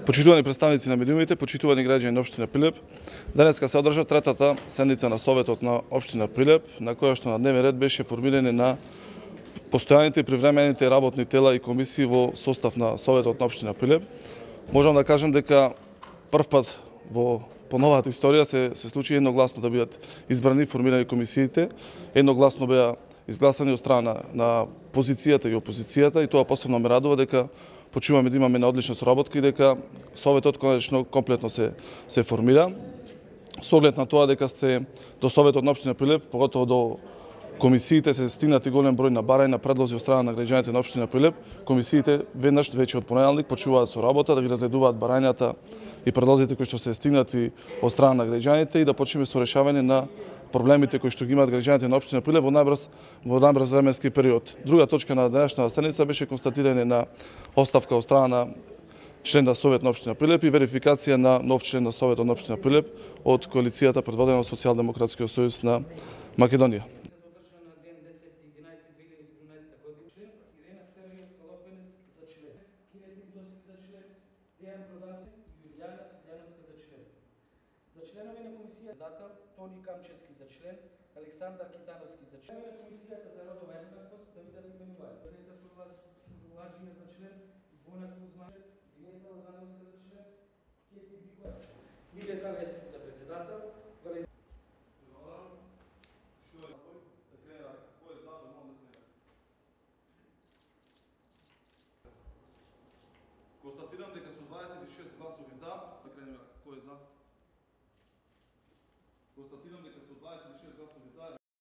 Почитувани представници на медиумите, почитувани граѓани на општина Прилеп, денеска се одржа третата седница на Советот на општина Прилеп, на која што на дневен ред беше формирање на постојаните и привремените работни тела и комисии во состав на Советот на општина Прилеп. Можам да кажам дека првпат во новата историја се случи едногласно да бидат избрани и формирани комисиите, едногласно беа изгласани од страна на позицијата и опозицијата, и тоа посебно ме радува дека почуваме да имаме на одлична соработка и дека Советот конечно комплетно се формира. Со оглед на тоа дека сте до Советот на општина Прилеп, поготово до комисиите се стигнати голем број на барања, предлози од страна на граѓаните на општина Прилеп, комисиите веднаш веќе од понеделник почуваат со работа да ги разгледуваат барањата и предлозите кои што се стигнати од страна на граѓаните и да почнеме со решавање на проблемите кои што ги имаат граѓаните на општина Прилеп во најбрз временски период. Друга точка на денешната седница беше констатирање на оставка од страна на член на Совет на општина Прилеп и верификација на нов член на Советот на општина Прилеп од коалицијата предводена од Социјалдемократскиот сојуз на Македонија. За членови на комисија председател Тони Камчевски за член, Александар Китановски за член на комисијата за родова еднаквост да бидат именувани. Злата Служуваџија за член, Ивона Кузма, Виета Лозановска за член, Кети Бикова, Милета Лески за председател,